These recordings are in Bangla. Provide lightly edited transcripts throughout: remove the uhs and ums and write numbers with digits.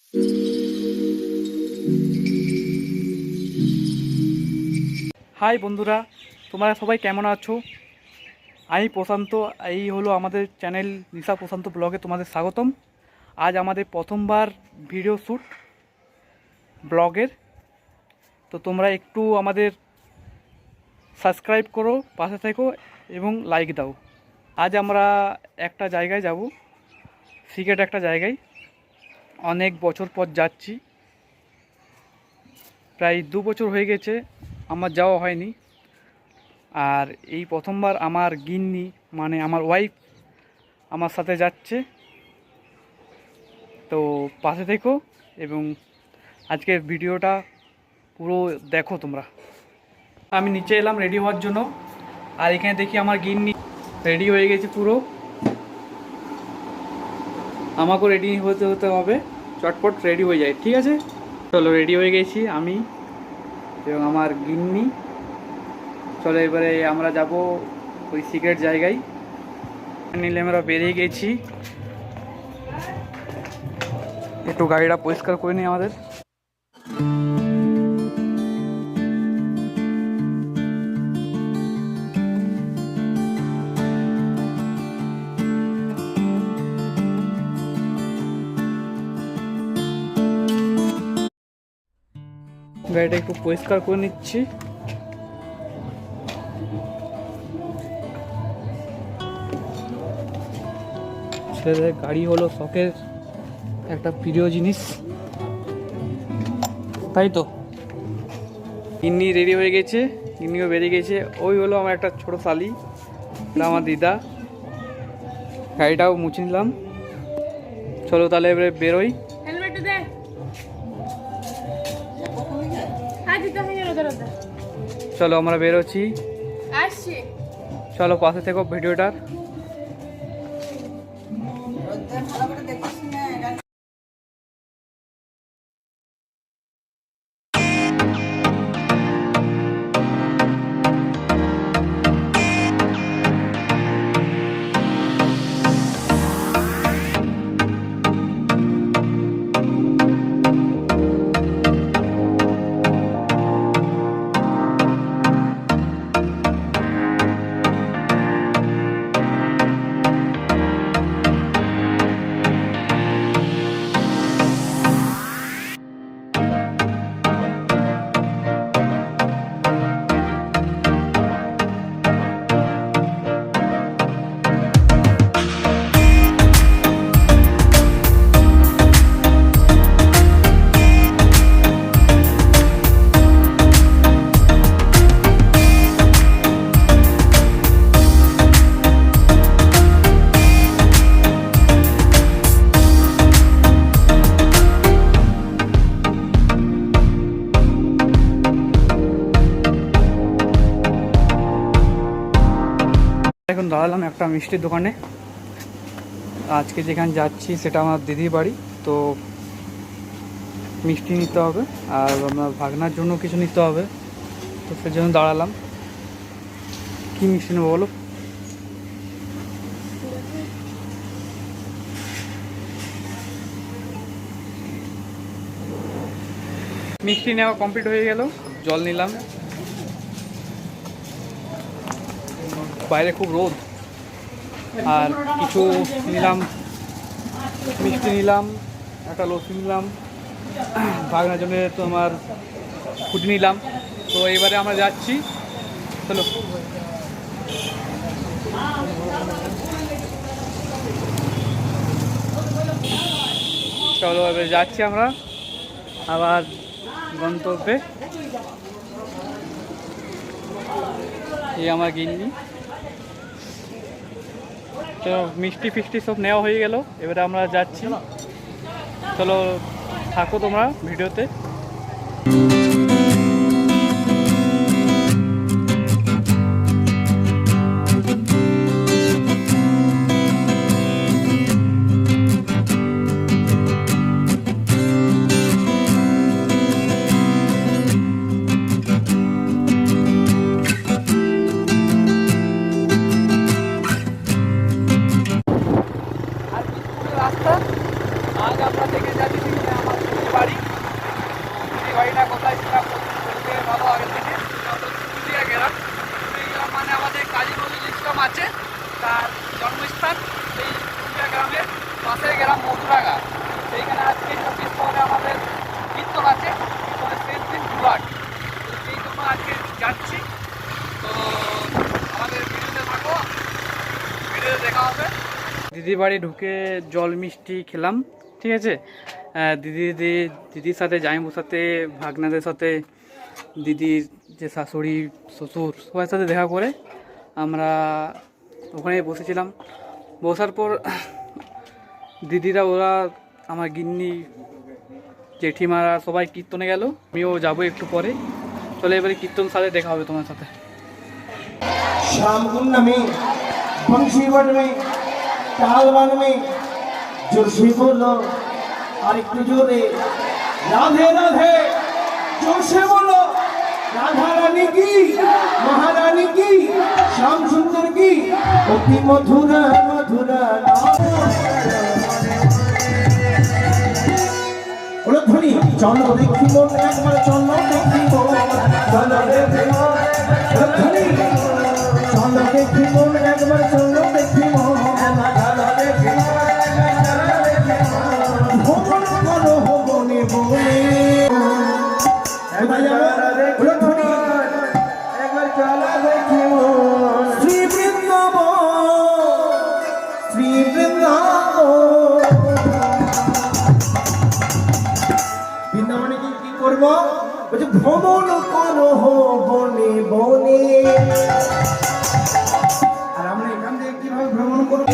হাই বন্ধুরা, তোমরা সবাই কেমন আছো? আমি প্রশান্ত। এই হলো আমাদের চ্যানেল নিশা প্রশান্ত ব্লগে তোমাদের স্বাগতম। আজ আমাদের প্রথমবার ভিডিও শ্যুট ব্লগের। তো তোমরা একটু আমাদের সাবস্ক্রাইব করো, পাশে থেকো এবং লাইক দাও। আজ আমরা একটা জায়গায় যাব, সিক্রেট একটা জায়গায়। অনেক বছর পর যাচ্ছি, প্রায় 2 বছর হয়ে গেছে আমার যাওয়া হয়নি। আর এই প্রথমবার আমার গিন্নি মানে আমার ওয়াইফ আমার সাথে যাচ্ছে। তো পাশে থেকো এবং আজকের ভিডিওটা পুরো দেখো তোমরা। আমি নিচে এলাম রেডি হওয়ার জন্য, আর এখানে দেখি আমার গিন্নি রেডি হয়ে গেছে পুরো। আমাকেও রেডি হতে হবে, চটপট রেডি হয়ে যায়, ঠিক আছে? চলো, রেডি হয়ে গেছি আমি এবং আমার গিন্নি। চলো এবারে আমরা যাব ওই সিক্রেট জায়গায়। নিলে আমরা বেরিয়ে গেছি, একটু গাড়িটা পরিষ্কার করে নিই আমাদের। গাড়িটা একটু পরিষ্কার করে নিচ্ছি। ছেলেদের গাড়ি হলো শখের একটা প্রিয় জিনিস, তাই তো। গিন্নি রেডি হয়ে গেছে, গিন্নিও বেরিয়ে গেছে। ওই হলো আমার একটা ছোট শালি, আমার দিদা। গাড়িটাও মুছে নিলাম। চলো তাহলে এবারে বেরোই। চলো আমরা বেরোচ্ছি, চলো পাশে থেকো ভিডিওটার। এখন দাঁড়ালাম একটা মিষ্টির দোকানে। আজকে যেখানে যাচ্ছি সেটা আমার দিদির বাড়ি, তো মিষ্টি নিতে হবে আর আমার ভাগনার জন্য কিছু নিতে হবে। তো সেজন্য দাঁড়ালাম। কি মিষ্টি নেবো বলো? মিষ্টি নেওয়া কমপ্লিট হয়ে গেল, জল নিলাম। বাইরে খুব রোদ। আর কিছু নিলাম, মিষ্টি নিলাম, একটা লস্যি নিলাম, ভাগনার জন্য তোমার ফুটি নিলাম। তো এবারে আমরা যাচ্ছি, চলো। চলো এবারে যাচ্ছি আমরা আবার গন্তব্যে। এই আমার গিন্নি। তো মিষ্টি ফিষ্টি সব নেওয়া হয়ে গেল, এবারে আমরা যাচ্ছি। চলো থাকো তোমরা ভিডিওতে। রাস্তা আজ আমরা দেখে যাচ্ছি আমার দিদির বাড়ি ঢুকে জল মিষ্টি খেলাম, ঠিক আছে। দিদির সাথে জামাইবুর সাথে ভাগনাদের সাথে দিদির যে শাশুড়ি শ্বশুর সবার সাথে দেখা করে আমরা ওখানে বসেছিলাম। বসার পর দিদিরা ওরা আমার গিন্নি জেঠিমারা সবাই কীর্তনে গেল, আমিও যাবো একটু পরে। চলে এবারে কীর্তন সাথে দেখা হবে তোমার সাথে। श्याम कुंड में बंशीवन में तालवन में जोर से बोलो और एक जोरे राधे राधे जोर से बोलो। राधा रानी की महारानी की श्याम सुंदर की अति मधुरा मधुरा बोलो ध्वनि चलो देखी मोर एक बार चलो देखी मोर चलो देखी मोर ध्वनि चलो देखी मोर एक बार चलो देखी मोर भोगन करो हो बने बने बोलो ध्वनि एक बार चलो देखी मोर श्री वृंदावन বৃন্দাবনে কি করব বলছে ভ্রমণ করো বনে বনে। আর আমরা এখান থেকে কিভাবে ভ্রমণ করব?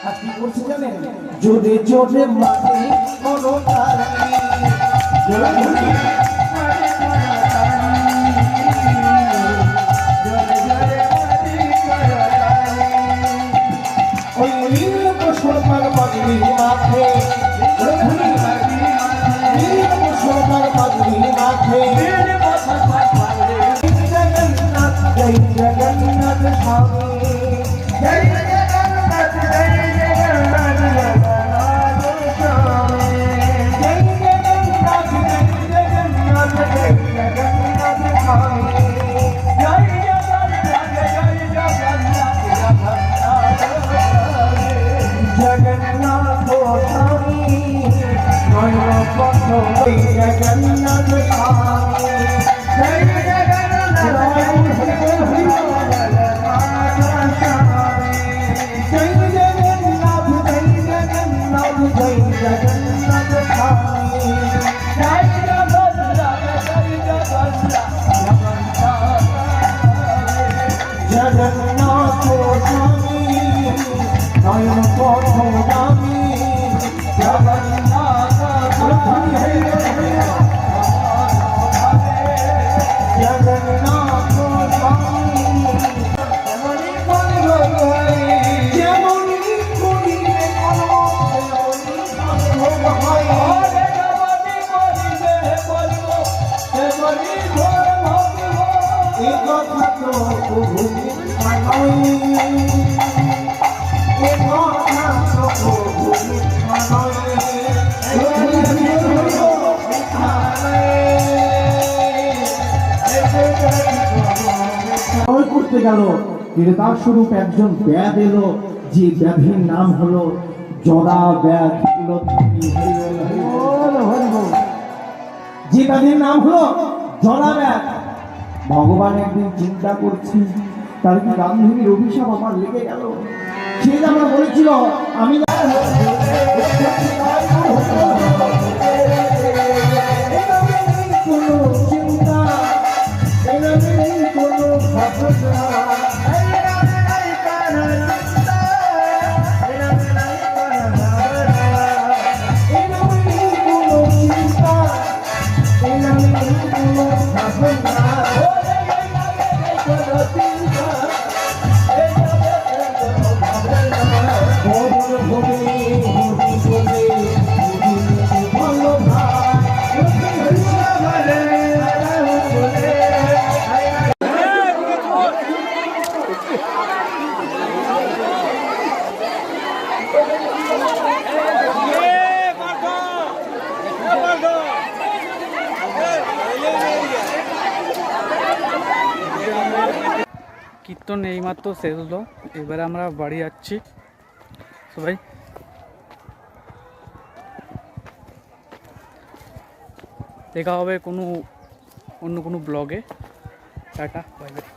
আর কি করছি জানেন? জোরে জোরে মারে করো তারি জোরে জোরে সোনার পাগলি মাথে সোনার পাগলি মাথে জগন্নাথ জয় জগন্নাথ স্বামী জয় জগন্নাথ জয় জগন্নাথ জগন্নাথ স্বামী জয় জগন্নাথ জয় জগন্নাথ জয় জগন্নাথ স্বামী জয় जगन्नाथ स्वामी नयन पथ जगन्नाथ स्वामी जय जगन्नाथ जय जगन्नाथ जय जगन्नाथ जय जगन्नाथ स्वामी जय जगन्नाथ स्वामी नयन पथ गामी जगन्नाथ जगन्नाथ स्वामी যেমনি করিলে এ কথা তো ভূমি নয় করতে গেল তার স্বরূপ একজন ব্যাধ এলো, যে ব্যাধির নাম হলো জরা ব্যাধ। যে ব্যাধির নাম হলো জরা ব্যাধ। ভগবান একদিন চিন্তা করছি তার কি গান্ধীর অভিশাপ আমার লেগে গেল। সে আমরা বলেছিল আমি কোনো চিন্তা কোনো ভাবনা কীর্তন এইমাত্র শেষ হলো, এবারে আমরা বাড়ি যাচ্ছি সবাই। দেখা হবে কোনো অন্য কোনো ব্লগে। Tata, bye bye.